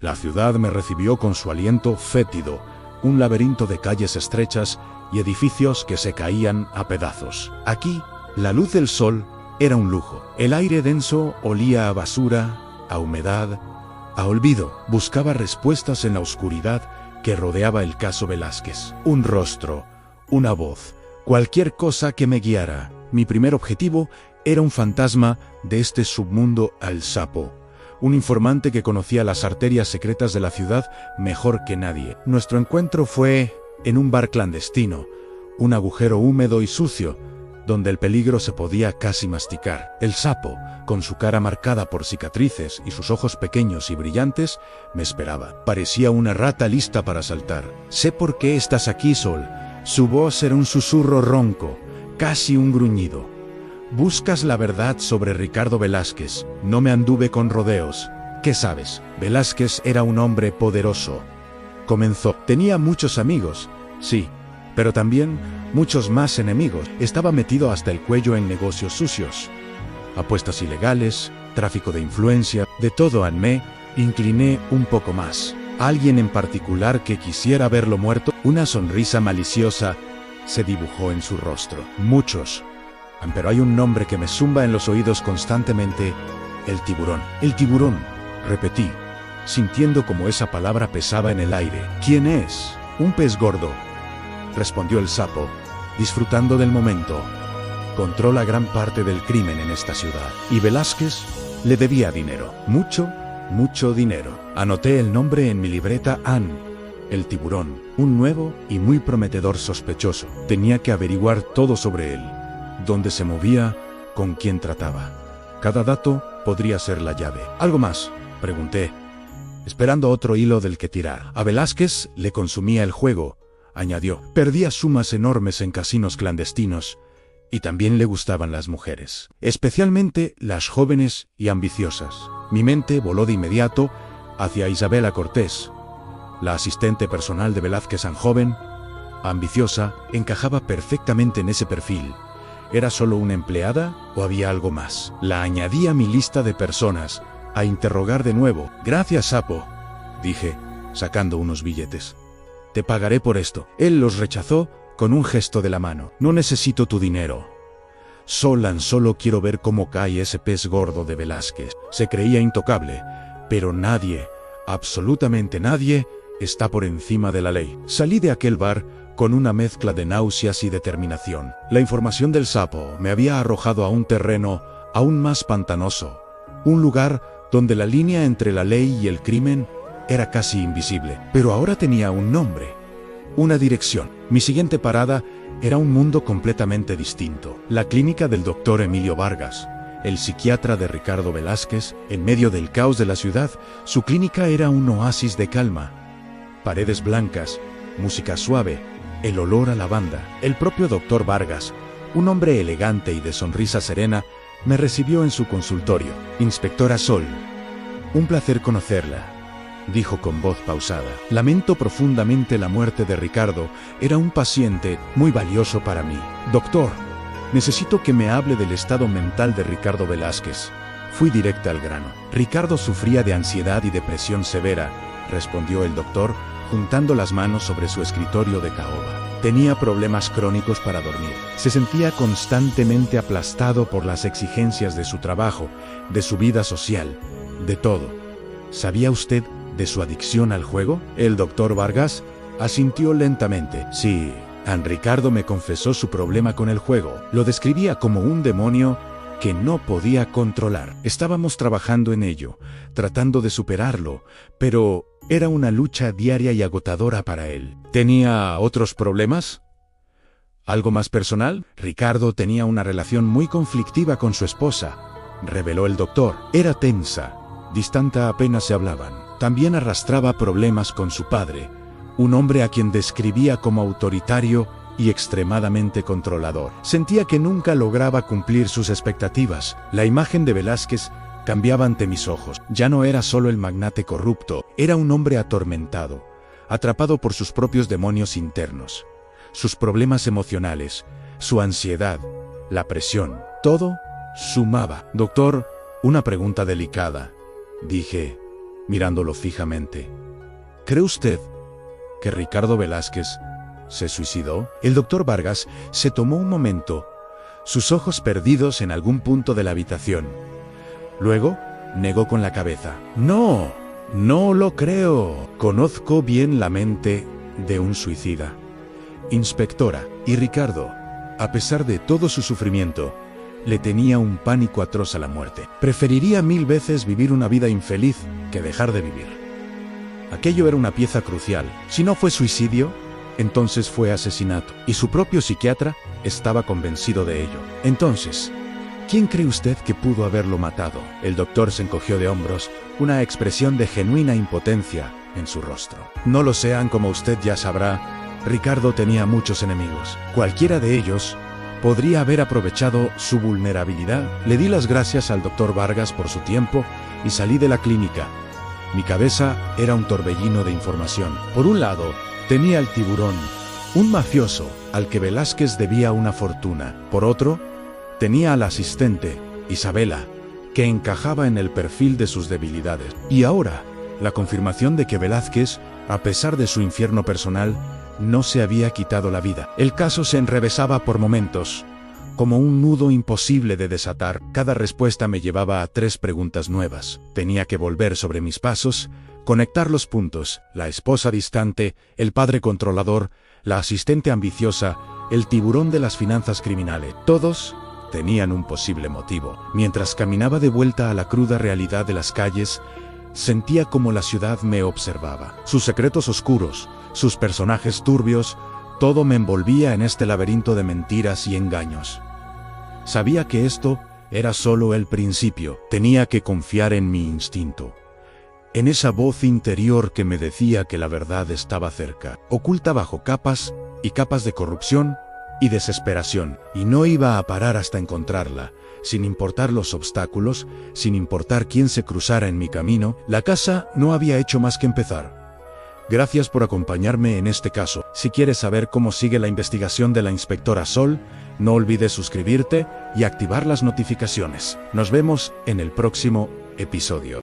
La ciudad me recibió con su aliento fétido, un laberinto de calles estrechas y edificios que se caían a pedazos. Aquí, la luz del sol era un lujo. El aire denso olía a basura, a humedad, a olvido. Buscaba respuestas en la oscuridad que rodeaba el caso Velázquez. Un rostro, una voz, cualquier cosa que me guiara. Mi primer objetivo era un fantasma de este submundo al sapo. Un informante que conocía las arterias secretas de la ciudad mejor que nadie. Nuestro encuentro fue en un bar clandestino, un agujero húmedo y sucio, donde el peligro se podía casi masticar. El sapo, con su cara marcada por cicatrices y sus ojos pequeños y brillantes, me esperaba. Parecía una rata lista para saltar. «Sé por qué estás aquí, Sol». Su voz era un susurro ronco, casi un gruñido. «Buscas la verdad sobre Ricardo Velázquez. No me anduve con rodeos. ¿Qué sabes?» Velázquez era un hombre poderoso. Comenzó. Tenía muchos amigos, sí, pero también muchos más enemigos. Estaba metido hasta el cuello en negocios sucios. Apuestas ilegales, tráfico de influencia, de todo. Me incliné un poco más. ¿Alguien en particular que quisiera verlo muerto? Una sonrisa maliciosa se dibujó en su rostro. Muchos. Pero hay un nombre que me zumba en los oídos constantemente: el tiburón. El tiburón, repetí, sintiendo como esa palabra pesaba en el aire. ¿Quién es? Un pez gordo, respondió el sapo, disfrutando del momento. Controla gran parte del crimen en esta ciudad. Y Velázquez le debía dinero. Mucho dinero. Anoté el nombre en mi libreta. El tiburón, un nuevo y muy prometedor sospechoso. Tenía que averiguar todo sobre él. Dónde se movía, con quién trataba. Cada dato podría ser la llave. ¿Algo más?, pregunté, esperando otro hilo del que tirar. A Velázquez le consumía el juego, añadió. Perdía sumas enormes en casinos clandestinos, y también le gustaban las mujeres, especialmente las jóvenes y ambiciosas. Mi mente voló de inmediato hacia Isabela Cortés. La asistente personal de Velázquez, tan joven, ambiciosa, encajaba perfectamente en ese perfil. ¿Era solo una empleada o había algo más? La añadí a mi lista de personas a interrogar de nuevo. Gracias, sapo, dije, sacando unos billetes. Te pagaré por esto. Él los rechazó con un gesto de la mano. No necesito tu dinero. Solo quiero ver cómo cae ese pez gordo de Velázquez. Se creía intocable, pero nadie, absolutamente nadie, está por encima de la ley. Salí de aquel bar con una mezcla de náuseas y determinación. La información del sapo me había arrojado a un terreno aún más pantanoso, un lugar donde la línea entre la ley y el crimen era casi invisible. Pero ahora tenía un nombre, una dirección. Mi siguiente parada era un mundo completamente distinto. La clínica del doctor Emilio Vargas, el psiquiatra de Ricardo Velázquez. En medio del caos de la ciudad, su clínica era un oasis de calma. Paredes blancas, música suave, el olor a lavanda. El propio doctor Vargas, un hombre elegante y de sonrisa serena, me recibió en su consultorio. Inspectora Sol, un placer conocerla, dijo con voz pausada. Lamento profundamente la muerte de Ricardo. Era un paciente muy valioso para mí. Doctor, necesito que me hable del estado mental de Ricardo Velázquez. Fui directa al grano. Ricardo sufría de ansiedad y depresión severa, respondió el doctor, juntando las manos sobre su escritorio de caoba. Tenía problemas crónicos para dormir. Se sentía constantemente aplastado por las exigencias de su trabajo, de su vida social, de todo. ¿Sabía usted de su adicción al juego? El doctor Vargas asintió lentamente. Sí, Ricardo me confesó su problema con el juego. Lo describía como un demonio que no podía controlar. Estábamos trabajando en ello, tratando de superarlo, pero era una lucha diaria y agotadora para él. ¿Tenía otros problemas? ¿Algo más personal? Ricardo tenía una relación muy conflictiva con su esposa, reveló el doctor. Era tensa, distante, apenas se hablaban. También arrastraba problemas con su padre, un hombre a quien describía como autoritario y extremadamente controlador. Sentía que nunca lograba cumplir sus expectativas. La imagen de Velázquez cambiaba ante mis ojos. Ya no era solo el magnate corrupto, era un hombre atormentado, atrapado por sus propios demonios internos, sus problemas emocionales, su ansiedad, la presión. Todo sumaba. Doctor, una pregunta delicada, dije, mirándolo fijamente. ¿Cree usted que Ricardo Velázquez se suicidó? El doctor Vargas se tomó un momento, sus ojos perdidos en algún punto de la habitación. Luego, negó con la cabeza. No, no lo creo. Conozco bien la mente de un suicida, inspectora, y Ricardo, a pesar de todo su sufrimiento, le tenía un pánico atroz a la muerte. Preferiría 1000 veces vivir una vida infeliz que dejar de vivir. Aquello era una pieza crucial. Si no fue suicidio, entonces fue asesinato, y su propio psiquiatra estaba convencido de ello. Entonces, ¿quién cree usted que pudo haberlo matado? El doctor se encogió de hombros, una expresión de genuina impotencia en su rostro. No lo sean, como usted ya sabrá, Ricardo tenía muchos enemigos. Cualquiera de ellos podría haber aprovechado su vulnerabilidad. Le di las gracias al doctor Vargas por su tiempo y salí de la clínica. Mi cabeza era un torbellino de información. Por un lado, tenía al tiburón, un mafioso al que Velázquez debía una fortuna. Por otro, tenía al asistente, Isabela, que encajaba en el perfil de sus debilidades. Y ahora, la confirmación de que Velázquez, a pesar de su infierno personal, no se había quitado la vida. El caso se enrevesaba por momentos, como un nudo imposible de desatar. Cada respuesta me llevaba a 3 preguntas nuevas. Tenía que volver sobre mis pasos, conectar los puntos: la esposa distante, el padre controlador, la asistente ambiciosa, el tiburón de las finanzas criminales. Todos tenían un posible motivo. Mientras caminaba de vuelta a la cruda realidad de las calles, sentía como la ciudad me observaba. Sus secretos oscuros, sus personajes turbios, todo me envolvía en este laberinto de mentiras y engaños. Sabía que esto era solo el principio. Tenía que confiar en mi instinto, en esa voz interior que me decía que la verdad estaba cerca, oculta bajo capas y capas de corrupción y desesperación, y no iba a parar hasta encontrarla, sin importar los obstáculos, sin importar quién se cruzara en mi camino. La casa no había hecho más que empezar. Gracias por acompañarme en este caso. Si quieres saber cómo sigue la investigación de la inspectora Sol, no olvides suscribirte y activar las notificaciones. Nos vemos en el próximo episodio.